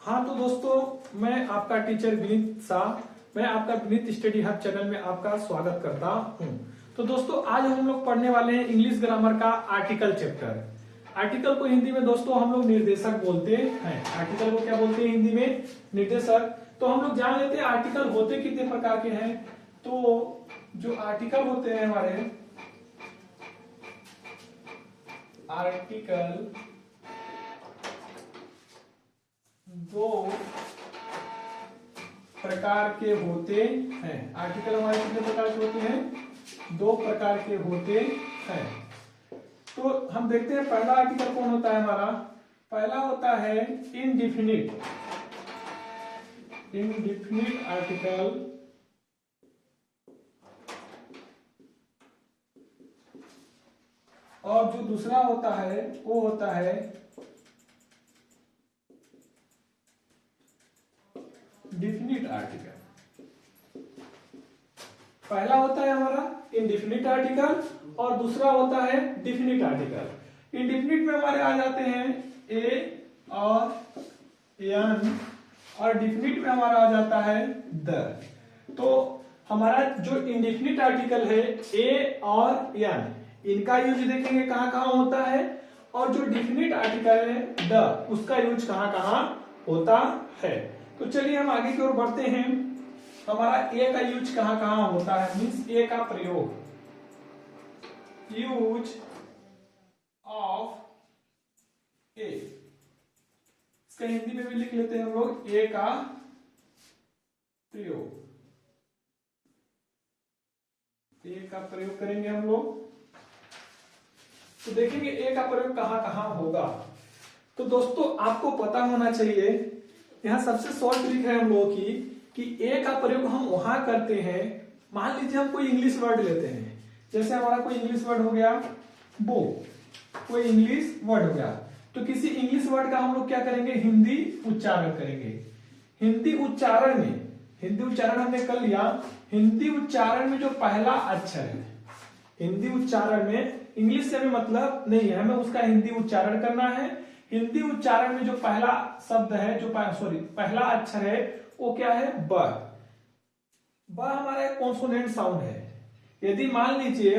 हाँ तो दोस्तों, मैं आपका टीचर विनीत शाह, मैं आपका विनीत स्टडी हब चैनल में आपका स्वागत करता हूँ। तो दोस्तों, आज हम लोग पढ़ने वाले हैं इंग्लिश ग्रामर का आर्टिकल चैप्टर। आर्टिकल को हिंदी में दोस्तों हम लोग निर्देशक बोलते हैं। आर्टिकल को क्या बोलते हैं हिंदी में? निर्देशक। तो हम लोग जान लेते हैं आर्टिकल होते कितने प्रकार के हैं। तो जो आर्टिकल होते हैं हमारे आर्टिकल दो प्रकार के होते हैं। आर्टिकल हमारे कितने प्रकार के होते हैं? दो प्रकार के होते हैं। तो हम देखते हैं पहला आर्टिकल कौन होता है हमारा। पहला होता है इनडिफिनिट। इनडिफिनिट आर्टिकल और जो दूसरा होता है वो होता है डिफिनिट आर्टिकल। पहला होता है हमारा इनडिफिनिट आर्टिकल और दूसरा होता है डिफिनिट आर्टिकल। इनडिफिनिट में हमारे आ जाते हैं ए और एन और डिफिनिट में हमारा आ जाता है द। तो हमारा जो इनडिफिनिट आर्टिकल है ए और एन, इनका यूज देखेंगे कहां कहां होता है, और जो डिफिनिट आर्टिकल है द, उसका यूज कहां कहां होता है। तो चलिए हम आगे की ओर बढ़ते हैं। हमारा ए का यूज कहां कहां होता है, मीन्स ए का प्रयोग, यूज ऑफ ए। इसका हिंदी में भी लिख लेते हैं हम लोग, ए का प्रयोग। ए का प्रयोग करेंगे हम लोग, तो देखेंगे ए का प्रयोग कहां कहां होगा। तो दोस्तों आपको पता होना चाहिए, यहाँ सबसे शॉर्ट ट्रिक है हम लोगों की कि ए का प्रयोग हम वहां करते हैं। मान लीजिए हम कोई इंग्लिश वर्ड लेते हैं, जैसे हमारा कोई इंग्लिश वर्ड हो गया बुक, कोई इंग्लिश वर्ड हो गया, तो किसी इंग्लिश वर्ड का हम लोग क्या करेंगे, हिंदी उच्चारण करेंगे। हिंदी उच्चारण में, हिंदी उच्चारण हमने कर लिया, हिंदी उच्चारण में जो पहला अक्षर है, हिंदी उच्चारण में, इंग्लिश से हमें मतलब नहीं है, हमें उसका हिंदी उच्चारण करना है। हिंदी उच्चारण में जो पहला शब्द है, जो पहला अक्षर है वो क्या है, ब। ब हमारा एक कॉन्सोनेंट साउंड है। यदि मान लीजिए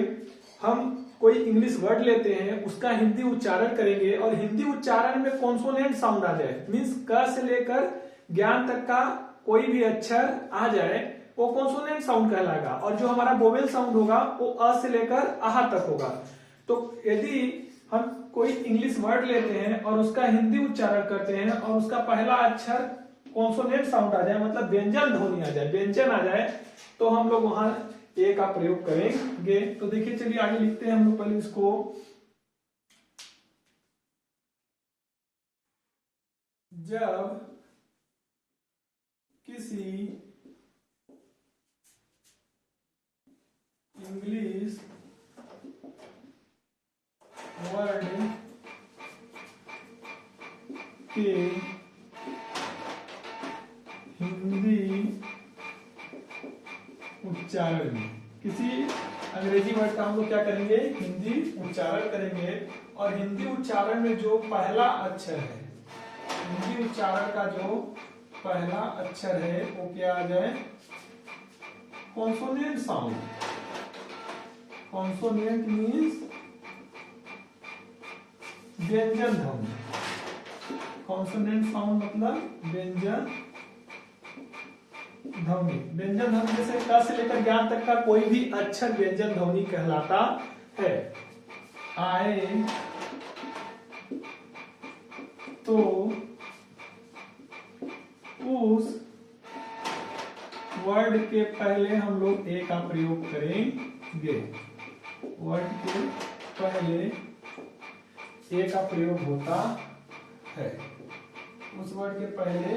हम कोई इंग्लिश वर्ड लेते हैं, उसका हिंदी उच्चारण करेंगे और हिंदी उच्चारण में कॉन्सोनेंट साउंड आ जाए, मीन्स क से लेकर ज्ञान तक का कोई भी अक्षर आ जाए, वो कॉन्सोनेंट साउंड कहलाएगा। और जो हमारा वोवेल साउंड होगा वो अ से लेकर आह तक होगा। तो यदि हम कोई इंग्लिश वर्ड लेते हैं और उसका हिंदी उच्चारण करते हैं और उसका पहला अक्षर कॉन्सोनेंट साउंड आ जाए, मतलब व्यंजन ध्वनि आ जाए, व्यंजन आ जाए, तो हम लोग वहां ए का प्रयोग करेंगे। तो देखिए, चलिए आगे लिखते हैं हम लोग पहले इसको। जब किसी इंग्लिश वर्ड के हिंदी उच्चारण में, किसी अंग्रेजी वर्ड का हम लोग क्या करेंगे, हिंदी उच्चारण करेंगे, और हिंदी उच्चारण में जो पहला अक्षर है, हिंदी उच्चारण का जो पहला अक्षर है वो क्या आ जाए, कॉन्सोनेंट साउंड। कॉन्सोनेंट मीन्स व्यंजन ध्वनि। कॉन्सोनेंट साउंड मतलब व्यंजन ध्वनि। व्यंजन ध्वनि जैसे क से लेकर ज्ञान तक का कोई भी अक्षर व्यंजन ध्वनि कहलाता है। आए तो उस वर्ड के पहले हम लोग ए का प्रयोग करेंगे। वर्ड के पहले ए का प्रयोग होता है, उस वर्ड के पहले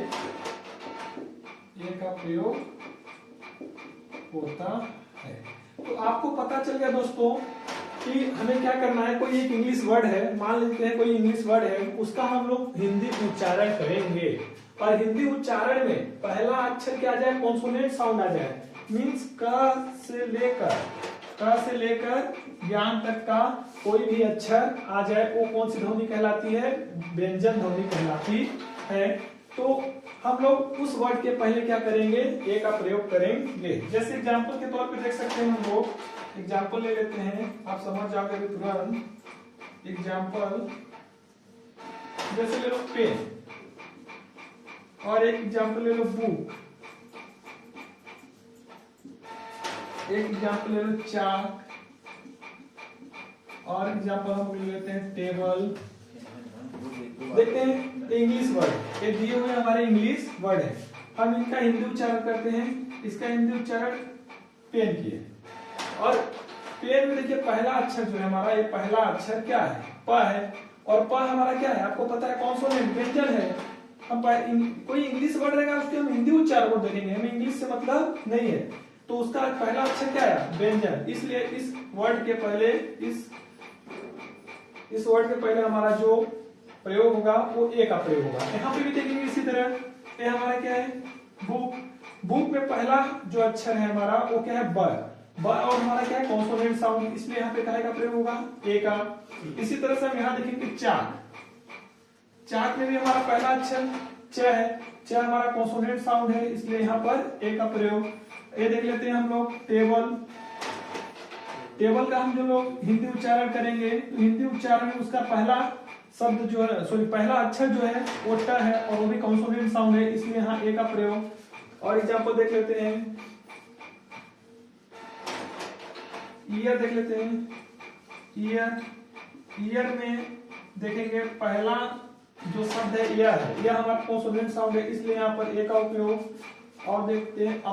ए का प्रयोग होता है। तो आपको पता चल गया दोस्तों कि हमें क्या करना है। कोई एक इंग्लिश वर्ड है, मान लेते हैं कोई इंग्लिश वर्ड है, उसका हम लोग हिंदी उच्चारण करेंगे और हिंदी उच्चारण में पहला अक्षर क्या आ जाए, कॉन्सोनेंट साउंड आ जाए, मीन्स क से लेकर ज्ञान तक का कोई भी अक्षर आ जाए, वो कौन सी ध्वनि कहलाती है, व्यंजन ध्वनि कहलाती है। तो हम लोग उस वर्ड के पहले क्या करेंगे, ए का प्रयोग करेंगे। जैसे एग्जाम्पल के तौर पे देख सकते हैं, हम लोग एग्जाम्पल ले लेते हैं, आप समझ जाओगे अभी तुरंत। एग्जाम्पल जैसे ले लो पेन, और एक एग्जाम्पल ले लो बुक, एक एग्जाम्पल ले लो चाक, और एग्जाम्पल हम ले लेते हैं टेबल। देखते हैं इंग्लिश वर्ड, ये दिए हुए हमारे इंग्लिश वर्ड है, हम इनका हिंदी उच्चारण करते हैं। इसका हिंदी उच्चारण पेन की है, और पेन में देखिए पहला अक्षर जो है हमारा, ये पहला अक्षर क्या है, प है, और प हमारा क्या है आपको पता है, कॉन्सोनेंट व्यंजन है। हम कोई इंग्लिश वर्ड रहेगा उसके हम हिंदी उच्चारण को देखेंगे, हमें इंग्लिश से मतलब नहीं है, तो उसका पहला अक्षर क्या है, व्यंजन। इसलिए इस वर्ड के पहले इस वर्ड के पहले हमारा जो प्रयोग होगा वो ए का प्रयोग होगा। यहाँ पे भी देखेंगे इसी तरह, ए हमारा क्या है, बुक। बुक में पहला जो अक्षर है हमारा वो क्या है, ब, और हमारा क्या है, कॉन्सोनेंट साउंड, इसलिए यहाँ पे क्या का प्रयोग होगा, ए का। इसी तरह से हम यहाँ देखेंगे चाक, चाक में भी हमारा पहला अक्षर च है, च हमारा कॉन्सोनेंट साउंड है, इसलिए यहाँ पर ए का प्रयोग। ये देख लेते हैं हम लोग टेबल, टेबल का हम जो लोग हिंदी उच्चारण करेंगे, तो हिंदी उच्चारण में उसका पहला शब्द जो है, सॉरी पहला अक्षर जो है वो ट है, और वो भी कॉन्सोनेंट साउंड है, इसलिए यहाँ ए का प्रयोग। और एग्जांपल देख लेते हैं, ईयर देख लेते हैं, ईयर, ईयर में देखेंगे पहला जो शब्द है ईयर है, यह हमारा कॉन्सोनेंट साउंड है, इसलिए यहाँ पर ए का उपयोग। और देखते हैं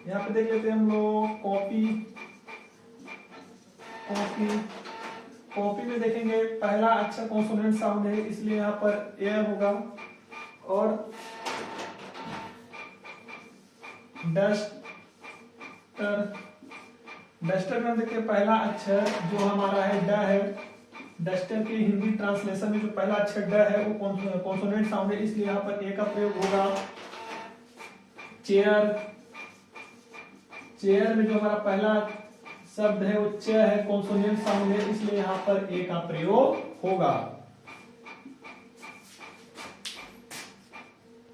यहाँ पे देख लेते हैं हम लोग कॉपी, कॉपी, कॉपी में देखेंगे पहला अक्षर कॉन्सोनेंट साउंड है, इसलिए यहाँ पर ए होगा। और डस्टर, डस्टर में देखिए पहला अक्षर जो हमारा है ड है, डस्टर की हिंदी ट्रांसलेशन में जो पहला अक्षर ड है वो कॉन्सोनेंट साउंड है, इसलिए यहाँ पर ए का प्रयोग होगा। चेयर, चेयर में जो हमारा पहला शब्द है वो च है, कॉन्सोनेंट साउंड है, इसलिए यहाँ पर ए का प्रयोग होगा।